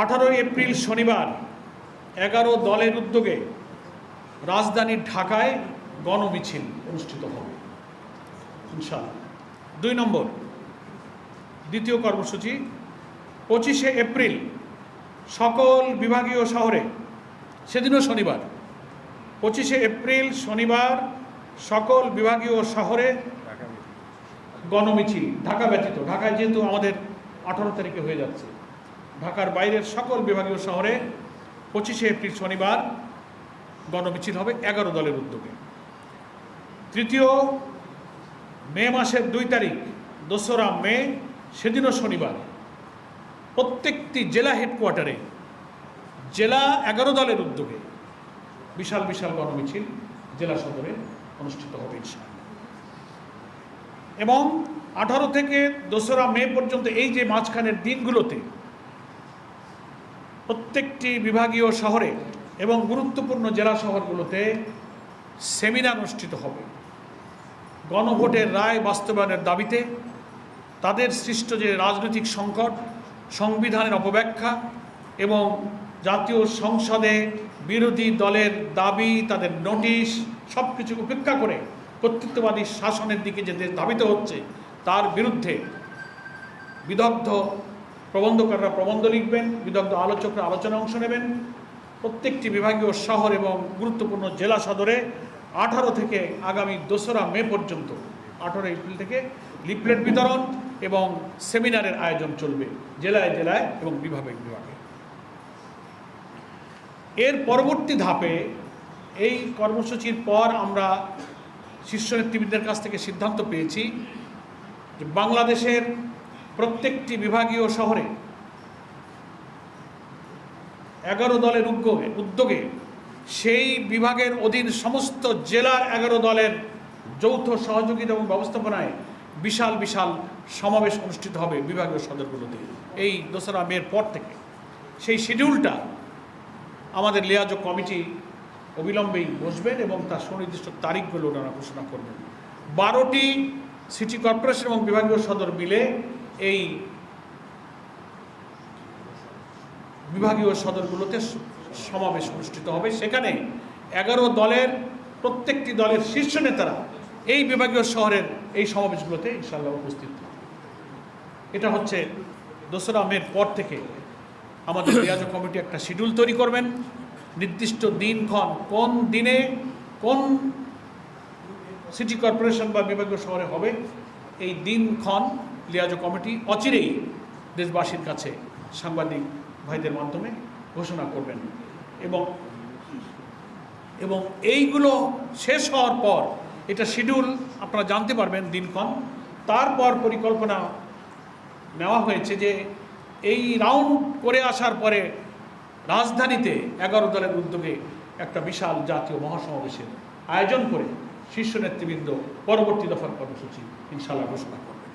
18 April শনিবার 11 দলের উদ্যোগে রাজধানী ঢাকায় গণমিছিল অনুষ্ঠিত হবে ইনশাআল্লাহ। 2 নম্বর, দ্বিতীয় কর্মসূচি 25 এপ্রিল সকল বিভাগীয় শহরে, সেদিনও শনিবার, 25 এপ্রিল শনিবার সকল বিভাগীয় শহরে গণমিছিল, ঢাকা ব্যতীত। ঢাকায় যেহেতু আমাদের 18 তারিখে হয়ে যাচ্ছে, ঢাকার বাইরের সকল বিভাগীয় শহরে 25 এপ্রিল শনিবার গণমিছিল হবে 11 দলের উদ্যোগে। তৃতীয়, মে মাসের 2 তারিখ 2রা মে, সেদিনও শনিবার, প্রত্যেকটি জেলা হেডকোয়ার্টারে জেলা 11 দলের উদ্যোগে বিশাল বিশাল গণমিছিল জেলা সদরে অনুষ্ঠিত হবে ইনশাআল্লাহ। এবং 18 থেকে 2রা মে পর্যন্ত এই যে মাঝখানের দিনগুলোতে প্রত্যেকটি বিভাগীয় শহরে এবং গুরুত্বপূর্ণ জেলা শহরগুলোতে সেমিনার অনুষ্ঠিত হবে গণভোটের রায় বাস্তবায়নের দাবিতে, তাদের সৃষ্ট যে রাজনৈতিক সংকট, সংবিধানের অপব্যাখ্যা এবং জাতীয় সংসদে বিরোধী দলের দাবি, তাদের নোটিশ, সব কিছু উপেক্ষা করে কর্তৃত্ববাদী শাসনের দিকে যে দেশ ধাবিত হচ্ছে তার বিরুদ্ধে বিদগ্ধ প্রবন্ধকাররা প্রবন্ধ লিখবেন, বিদগ্ধ আলোচকরা আলোচনায় অংশ নেবেন। প্রত্যেকটি বিভাগীয় শহর এবং গুরুত্বপূর্ণ জেলা সদরে 18 থেকে আগামী 2রা মে পর্যন্ত, 18 এপ্রিল থেকে লিফলেট বিতরণ এবং সেমিনারের আয়োজন চলবে জেলায় জেলায় এবং বিভাগে বিভাগে। এর পরবর্তী ধাপে এই কর্মসূচির পর আমরা শীর্ষ নেতৃবৃন্দের কাছ থেকে সিদ্ধান্ত পেয়েছি যে বাংলাদেশের প্রত্যেকটি বিভাগীয় শহরে 11 দলের উদ্যোগে সেই বিভাগের অধীন সমস্ত জেলার 11 দলের যৌথ সহযোগিতা এবং ব্যবস্থাপনায় বিশাল বিশাল সমাবেশ অনুষ্ঠিত হবে বিভাগীয় সদরগুলোতে এই 2রা মের পর থেকে। সেই শিডিউলটা আমাদের লিয়াজো কমিটি অবিলম্বেই বসবেন এবং তার সুনির্দিষ্ট তারিখগুলো ওনারা ঘোষণা করবেন। 12টি সিটি কর্পোরেশন এবং বিভাগীয় সদর মিলে এই বিভাগীয় সদরগুলোতে সমাবেশ অনুষ্ঠিত হবে। সেখানে 11 দলের প্রত্যেকটি দলের শীর্ষ নেতারা এই বিভাগীয় শহরের এই সমাবেশগুলোতে ইনশাআল্লাহ উপস্থিত থাকবে। এটা হচ্ছে 2রা মের পর থেকে আমাদের লিয়াজো কমিটি একটা শিডিউল তৈরি করবেন, নির্দিষ্ট দিনক্ষণ কোন দিনে কোন সিটি কর্পোরেশন বা বিভাগীয় শহরে হবে এই দিনক্ষণ লিয়াজো কমিটি অচিরেই দেশবাসীর কাছে সাংবাদিক ভাইদের মাধ্যমে ঘোষণা করবেন। এবং এইগুলো শেষ হওয়ার পর এটা শিডিউল আপনারা জানতে পারবেন দিনক্ষণ। তারপর পরিকল্পনা নেওয়া হয়েছে যে এই রাউন্ড করে আসার পরে রাজধানীতে 11 দলের উদ্যোগে একটা বিশাল জাতীয় মহাসমাবেশের আয়োজন করে শীর্ষ নেতৃবৃন্দ পরবর্তী দফার কর্মসূচি ইনশাআল্লাহ ঘোষণা করবেন।